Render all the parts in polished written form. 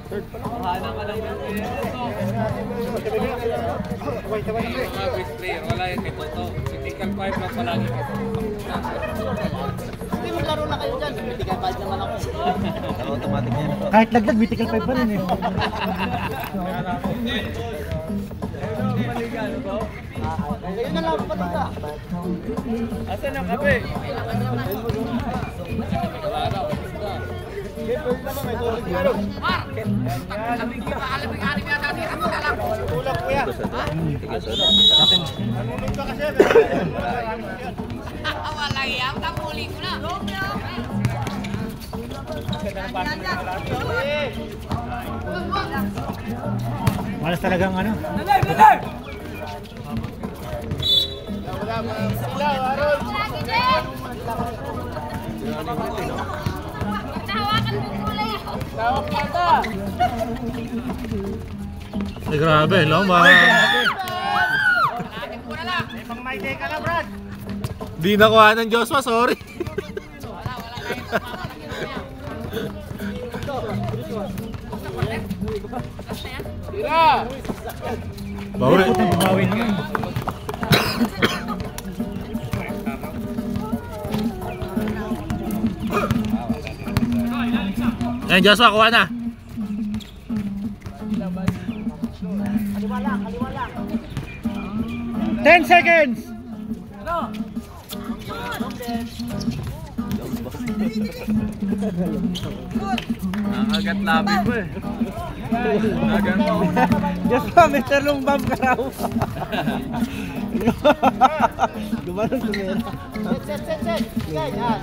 Hanang ka lang yung big player, wala yung kay Toto. Critical 5 lang palagi kay Toto. Hindi, maglaro na kayo dyan. Critical 5 naman ako. Automatic yan. Kahit lagdag, critical 5 pa rin eh. Ngayon na lang kapatid ka. Asan ang kape? Malas talagang ano. Ay, grabe, lomba. Di nakuha ng Joshua, sorry. Bawi. Bawi naman. Ayan, Joshua, kuha na. Kaliwa lang. 10 seconds! Nakagat labi ko eh. Nagan mo. Just pa, Mr. Lungbam ka raw. Gumanon tumira. Set. Sige, yan.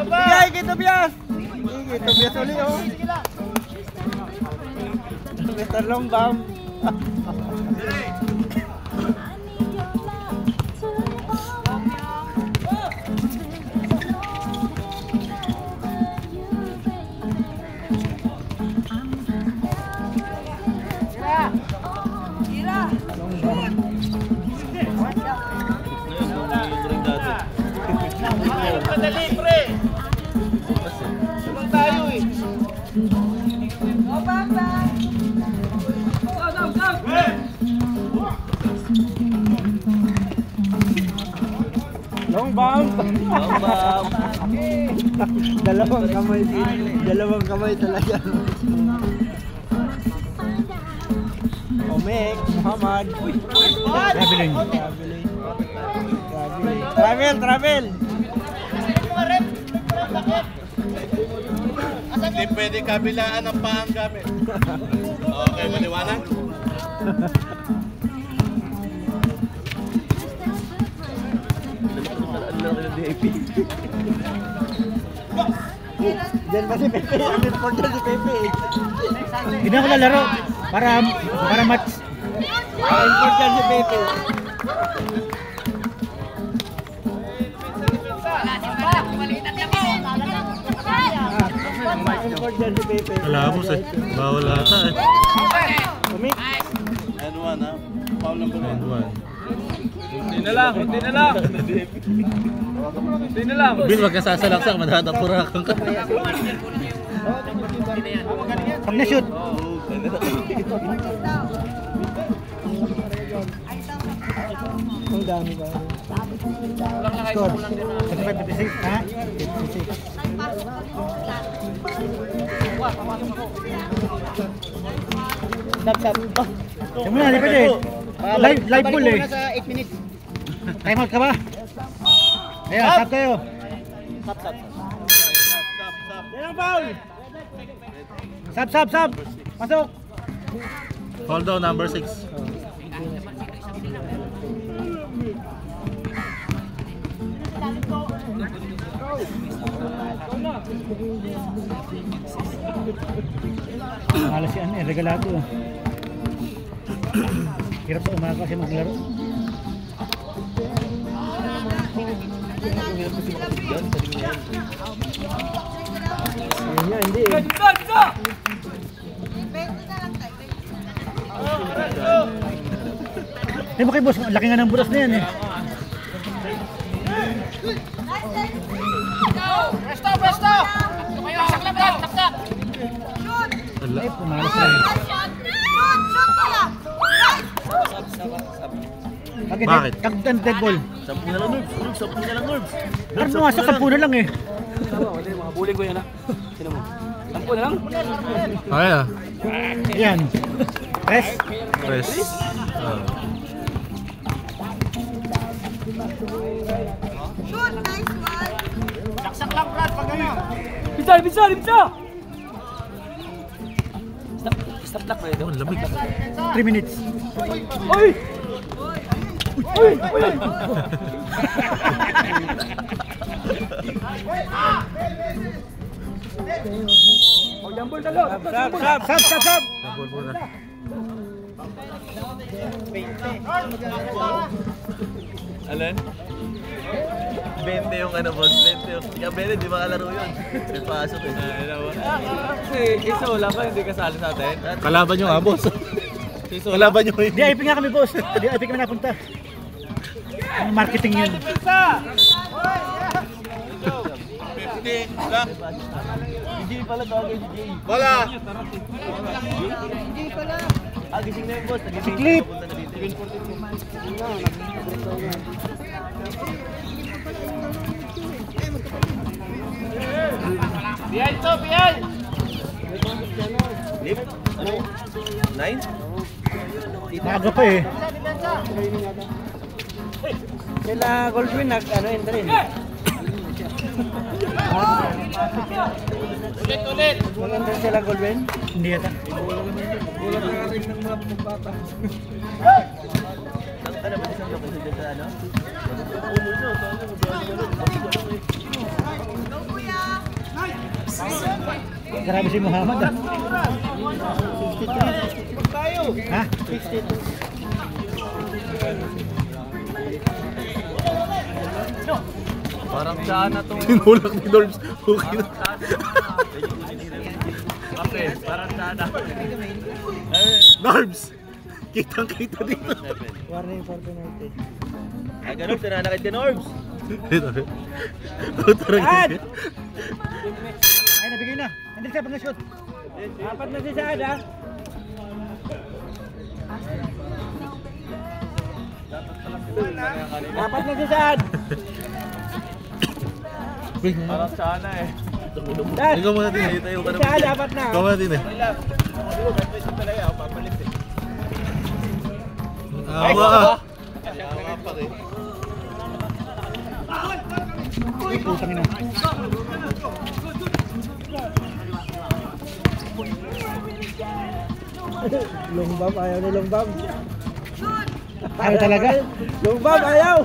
Bigay kay Tobias! Sige, Tobias uli oh. Sige lang. Mr. Lungbam. Madali, pre. Sumang tayo eh. Lungbam. Dalawang kamay talaga. Omek, Muhammad. Traveling. Travel. Hindi pwede kabilaan ng paang gamit. Okay, maliwanag? Diyan ba si Pepe? Ang important si Pepe. Hindi na ako lalaro para match. Ang important si Pepe. Ang important si Pepe. Alamos eh. Bawal ata eh. Umik. And one ha? Foul number one. Hindi na lang. Bin, wag ka sasalaksak, madadapurakan ka. Pag na-shoot. Ang dami ba? Score. 55-56, ha? 56. Stop. Yung muna, di pwede. Live pool eh. Sa 8 minutes. Time out ka ba? Ayan, stop tayo. Stop. Yan ang foul. Stop. Pasok. Hold down number 6. Malas yan eh, regalado. Hirap sa umaga kasi maglaro. Hindi eh. Hindi mo kay boss, laki nga ng butas na yan eh. Presto! Tumayo sa labas! Tap! Ay, pumalas na eh. Bakit? Kagdan dead ball. 10 na lang, Norbs. 10 na lang, Norbs. Ano nga sa 10 na lang eh. Hindi, mga buling ko yan ha. Sino mo? 10 na lang. Ay ah. Ayan. Press. Press. Saksak lang, Brad, pag gano'n. Bisa! Stop lock, Brad. Ang lamig. 3 minutes. Oy! Oh, jambol talo. Sab. Double muna. Alan? 20 yung ano boss, 20 yung... Kaya 20, di makalaro yun. May pasok eh. Isa wala pa, hindi kasali sa atin. Kalaban nyo nga boss. Kalaban nyo yun. Di IP nga kami boss. Di IP kami napunta. Ang marketing yun. 50 lang. DJ pala tawagin DJ. Wala! Ah, gising na yung boss. Si Clip. Behind to, behind! Clip? Ano? 9? Maaga pa eh. Sila Goldwyn, enter rin. Ulit! Mag-enter sila Goldwyn? Hindi yata. Ano ba isang loko sila sa ano? Grabe si Muhammad ah. Ha? Parang saan na tong... Tinulak ni Norbs. Okay na. Kape, parang saan na. Norbs! Kitang-kita dito. Warning for penalty. Ay, ganun, sinanakit ka Norbs. Ad! Ay, nabigay na. Andun siya pag na-shoot. Apat na si Saad ha? Apat na si Saad! Parang saan na eh. Dad! Ikaw muna din eh. Tayo ka Si na. Saad, apat na. Ikaw muna din eh. Awa ah. Uy, putang ina. Longbam, ayaw ni Longbam. Ayaw talaga? Longbam, ayaw!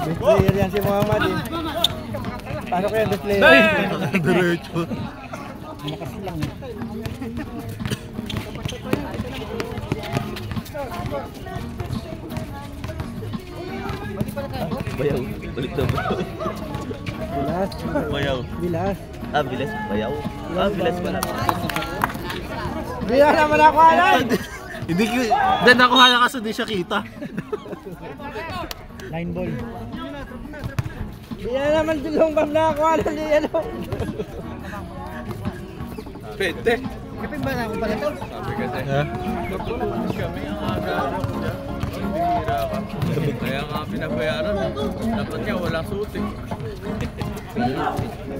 Best player yan si Muhammad eh. Paano ko yan, best player? Diretso. Malakas lang eh. Bayaw. Balik daw. Bilas. Bayaw. Bilas. Ah, bilas. Bayaw. Ah, bilas pala. Hindi na naman ako alam! Hindi ko... Then nakuha na kasi di siya kita. Line ball. Hindi na naman si Longbam na ako alam ni ano. Pwede. Kapit ba na ako pala ito? Sabi kasi. Ha? Kami ang agaro ko dyan. Bihira ka. Kaya nga pinabayaran. Dapat niya walang suting.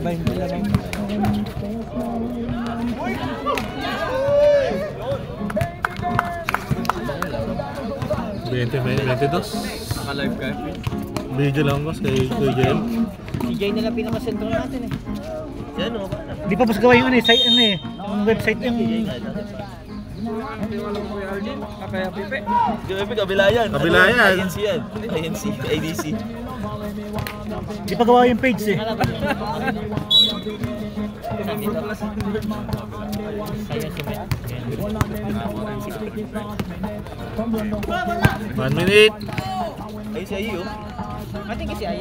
Bahin ko lang. 22. Naka-live ka. Video lang boss kay JL. Si Jay na lang pinakasentro natin eh. Yan o. Di pa mas gawa yung ano eh, site ano eh. Yung website yung... Hindi walang Kuya Arjun. Kaya Pipe. Grabe, kabila yan. Kabila Ano, yan. INC yan. INC, IDC. Di pa gawa yung page eh. One minute. Ay, si Ayi oh. Ating kasi ay.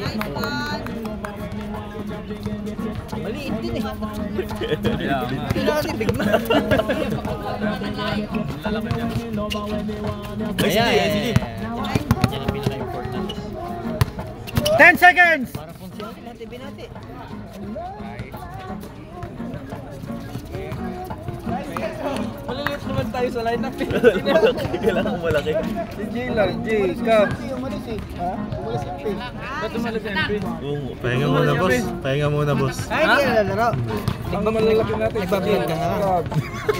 Maliit din eh. Kailangan kasi bigma. Ay, sige, sige. 10 seconds! Binati, binati. Maliliit naman tayo sa lineup eh. Malaki, kailangan malaki. Si J lang, J, Cab. Ba't umalis MP? Oo. Pahinga muna, boss. Pahinga muna, boss. Ay, hindi ka lalaro. Nagbablog natin. Nagbablog ka na lang.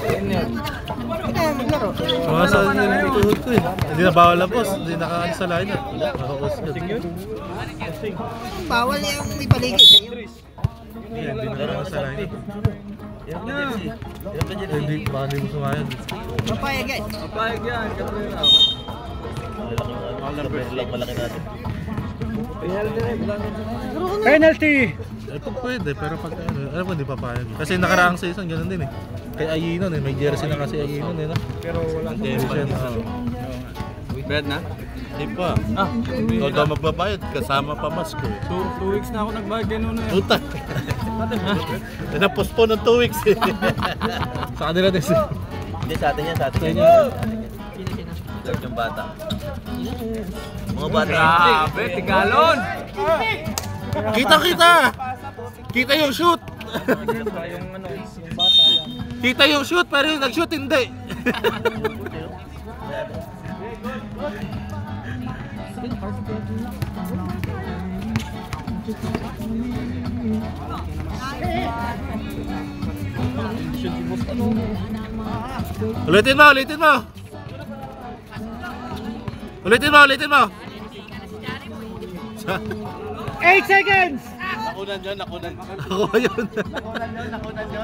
Hindi na maglaro. Sumasa din yung tuhod ko eh. Hindi na bawal na, boss. Hindi nakaano sa line. Nakakusod. Bawal yung may paligid kayo. Hindi na bawal sa line. Yan ka, Jersey. Yan ka, Jersey. Hindi, baka hindi mo sumayad. Papayag guys. Papayag yan, Katrina. Malaki natin. Penalty! Eh, pag pwede, pero pag ano po, hindi papayag. Kasi nakaraang season, ganun din eh. Kay Ayinon eh, may jersey na kasi Ayinon eh, no? Pero walang jersey. Bad na? Hindi pa. Ikaw daw magbabayad, kasama pa masko eh. 2 weeks na ako nagbayad ganun na yan. Puta! Na-postpone ng 2 weeks eh. Sa kanila din siya. Hindi, sa atin yan, sa atin yan. Lahat yung bata. Mga bata. Grabe, tigalon! Kita! Kita yung shoot! Kita yung shoot, pero yung nag-shoot hindi. Ulitin mo! 8 seconds! Nakunan yun. Ako yun. Nakunan yun.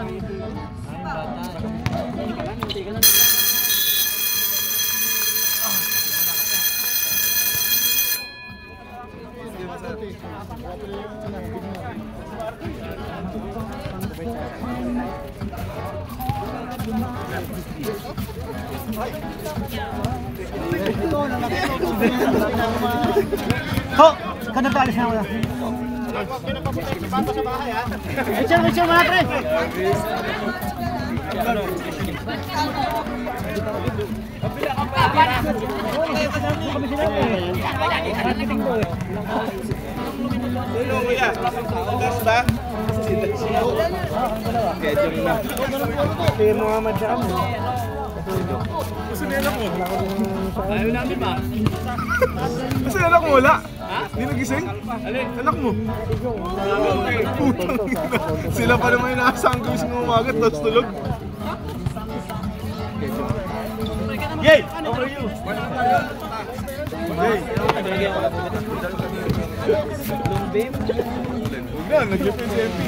Ho! Kanang paalis na ako na. Picture mga pre! Si Muhammad Sham. Ayaw namin ba? Kasi anak mo wala. Hindi nagising? Anak mo. Sila pa naman yung nakasang gumising ng umaga, tapos tulog. Yay! Over you! Huwag na, nag-FNCMP.